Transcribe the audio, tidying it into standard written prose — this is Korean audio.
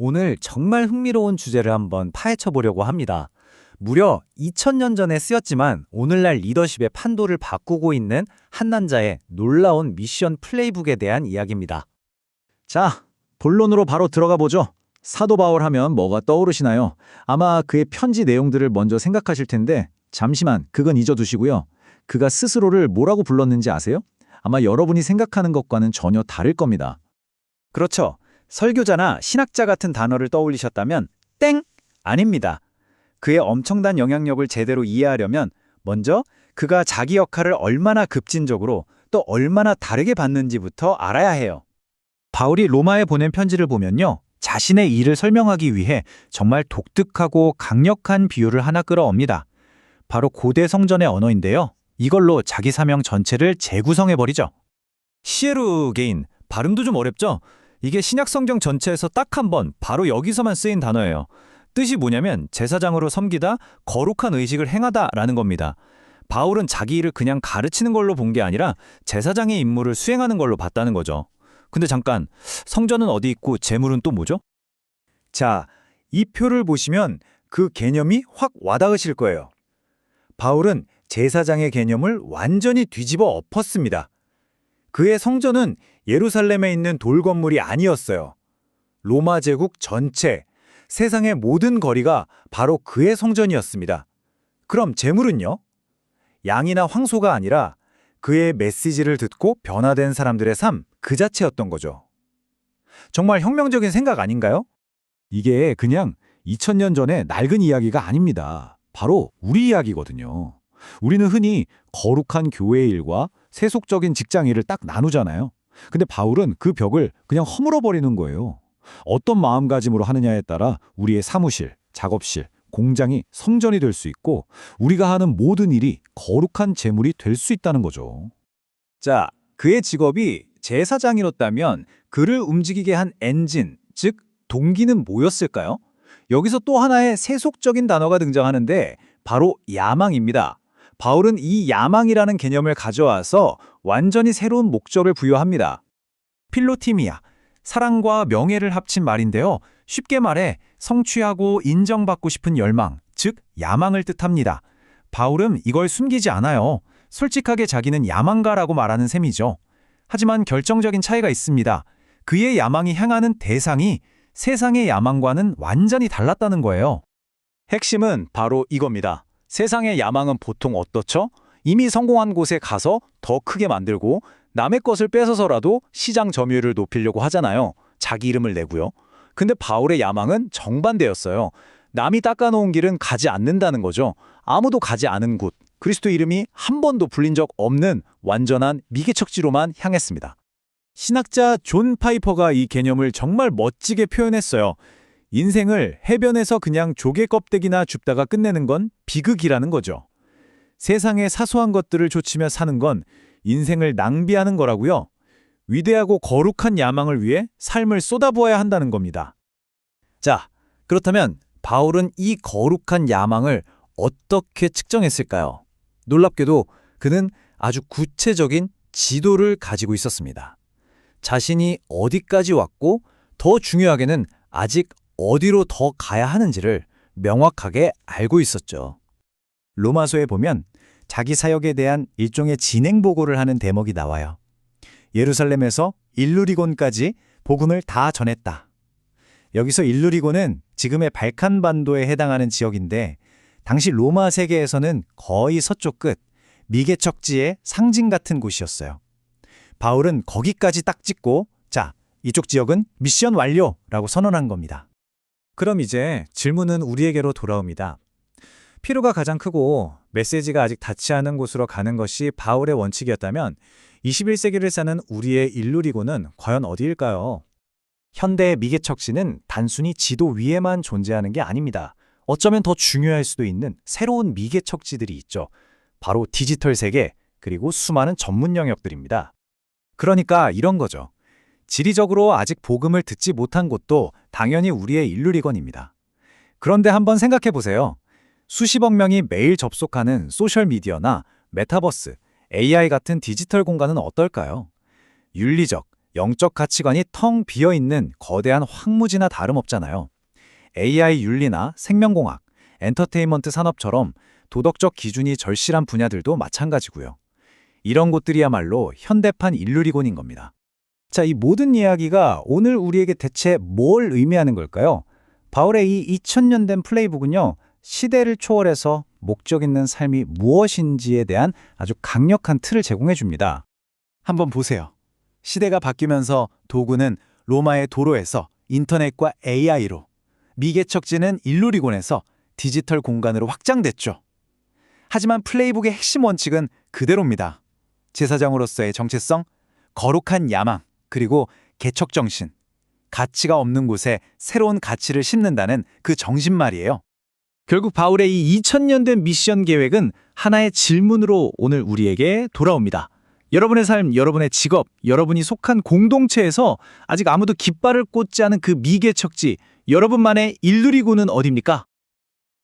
오늘 정말 흥미로운 주제를 한번 파헤쳐 보려고 합니다. 무려 2000년 전에 쓰였지만 오늘날 리더십의 판도를 바꾸고 있는 한 남자의 놀라운 미션 플레이북에 대한 이야기입니다. 자, 본론으로 바로 들어가 보죠. 사도 바울 하면 뭐가 떠오르시나요? 아마 그의 편지 내용들을 먼저 생각하실 텐데 잠시만 그건 잊어두시고요. 그가 스스로를 뭐라고 불렀는지 아세요? 아마 여러분이 생각하는 것과는 전혀 다를 겁니다. 그렇죠. 설교자나 신학자 같은 단어를 떠올리셨다면 땡! 아닙니다. 그의 엄청난 영향력을 제대로 이해하려면 먼저 그가 자기 역할을 얼마나 급진적으로 또 얼마나 다르게 받는지부터 알아야 해요. 바울이 로마에 보낸 편지를 보면요. 자신의 일을 설명하기 위해 정말 독특하고 강력한 비유를 하나 끌어옵니다. 바로 고대 성전의 언어인데요. 이걸로 자기 사명 전체를 재구성해버리죠. 시에르게인, 발음도 좀 어렵죠? 이게 신약 성경 전체에서 딱 한 번 바로 여기서만 쓰인 단어예요. 뜻이 뭐냐면 제사장으로 섬기다, 거룩한 의식을 행하다라는 겁니다. 바울은 자기 일을 그냥 가르치는 걸로 본 게 아니라 제사장의 임무를 수행하는 걸로 봤다는 거죠. 근데 잠깐, 성전은 어디 있고 제물은 또 뭐죠? 자, 이 표를 보시면 그 개념이 확 와닿으실 거예요. 바울은 제사장의 개념을 완전히 뒤집어 엎었습니다. 그의 성전은 예루살렘에 있는 돌 건물이 아니었어요. 로마 제국 전체, 세상의 모든 거리가 바로 그의 성전이었습니다. 그럼 제물은요? 양이나 황소가 아니라 그의 메시지를 듣고 변화된 사람들의 삶 그 자체였던 거죠. 정말 혁명적인 생각 아닌가요? 이게 그냥 2000년 전의 낡은 이야기가 아닙니다. 바로 우리 이야기거든요. 우리는 흔히 거룩한 교회 일과 세속적인 직장 일을 딱 나누잖아요. 근데 바울은 그 벽을 그냥 허물어버리는 거예요. 어떤 마음가짐으로 하느냐에 따라 우리의 사무실, 작업실, 공장이 성전이 될 수 있고 우리가 하는 모든 일이 거룩한 제물이 될 수 있다는 거죠. 자, 그의 직업이 제사장이었다면 그를 움직이게 한 엔진, 즉 동기는 뭐였을까요? 여기서 또 하나의 세속적인 단어가 등장하는데 바로 야망입니다. 바울은 이 야망이라는 개념을 가져와서 완전히 새로운 목적을 부여합니다. 필로티미아, 사랑과 명예를 합친 말인데요. 쉽게 말해 성취하고 인정받고 싶은 열망, 즉 야망을 뜻합니다. 바울은 이걸 숨기지 않아요. 솔직하게 자기는 야망가라고 말하는 셈이죠. 하지만 결정적인 차이가 있습니다. 그의 야망이 향하는 대상이 세상의 야망과는 완전히 달랐다는 거예요. 핵심은 바로 이겁니다. 세상의 야망은 보통 어떻죠? 이미 성공한 곳에 가서 더 크게 만들고 남의 것을 뺏어서라도 시장 점유율을 높이려고 하잖아요. 자기 이름을 내고요. 근데 바울의 야망은 정반대였어요. 남이 닦아놓은 길은 가지 않는다는 거죠. 아무도 가지 않은 곳, 그리스도 이름이 한 번도 불린 적 없는 완전한 미개척지로만 향했습니다. 신학자 존 파이퍼가 이 개념을 정말 멋지게 표현했어요. 인생을 해변에서 그냥 조개 껍데기나 줍다가 끝내는 건 비극이라는 거죠. 세상의 사소한 것들을 좇으며 사는 건 인생을 낭비하는 거라고요. 위대하고 거룩한 야망을 위해 삶을 쏟아부어야 한다는 겁니다. 자, 그렇다면 바울은 이 거룩한 야망을 어떻게 측정했을까요? 놀랍게도 그는 아주 구체적인 지도를 가지고 있었습니다. 자신이 어디까지 왔고 더 중요하게는 아직 어디로 더 가야 하는지를 명확하게 알고 있었죠. 로마서에 보면 자기 사역에 대한 일종의 진행 보고를 하는 대목이 나와요. 예루살렘에서 일루리곤까지 복음을 다 전했다. 여기서 일루리곤은 지금의 발칸반도에 해당하는 지역인데 당시 로마 세계에서는 거의 서쪽 끝, 미개척지의 상징 같은 곳이었어요. 바울은 거기까지 딱 찍고 자, 이쪽 지역은 미션 완료라고 선언한 겁니다. 그럼 이제 질문은 우리에게로 돌아옵니다. 필요가 가장 크고 메시지가 아직 닿지 않은 곳으로 가는 것이 바울의 원칙이었다면 21세기를 사는 우리의 일루리고는 과연 어디일까요? 현대의 미개척지는 단순히 지도 위에만 존재하는 게 아닙니다. 어쩌면 더 중요할 수도 있는 새로운 미개척지들이 있죠. 바로 디지털 세계, 그리고 수많은 전문 영역들입니다. 그러니까 이런 거죠. 지리적으로 아직 복음을 듣지 못한 곳도 당연히 우리의 일루리건입니다. 그런데 한번 생각해 보세요. 수십억 명이 매일 접속하는 소셜미디어나 메타버스, AI 같은 디지털 공간은 어떨까요? 윤리적, 영적 가치관이 텅 비어있는 거대한 황무지나 다름없잖아요. AI 윤리나 생명공학, 엔터테인먼트 산업처럼 도덕적 기준이 절실한 분야들도 마찬가지고요. 이런 곳들이야말로 현대판 인류리곤인 겁니다. 자, 이 모든 이야기가 오늘 우리에게 대체 뭘 의미하는 걸까요? 바울의 이 2000년 된 플레이북은요, 시대를 초월해서 목적 있는 삶이 무엇인지에 대한 아주 강력한 틀을 제공해 줍니다. 한번 보세요. 시대가 바뀌면서 도구는 로마의 도로에서 인터넷과 AI로, 미개척지는 일루리곤에서 디지털 공간으로 확장됐죠. 하지만 플레이북의 핵심 원칙은 그대로입니다. 제사장으로서의 정체성, 거룩한 야망, 그리고 개척정신. 가치가 없는 곳에 새로운 가치를 심는다는 그 정신 말이에요. 결국 바울의 이 2000년 된 미션 계획은 하나의 질문으로 오늘 우리에게 돌아옵니다. 여러분의 삶, 여러분의 직업, 여러분이 속한 공동체에서 아직 아무도 깃발을 꽂지 않은 그 미개척지, 여러분만의 일누리고는 어디입니까?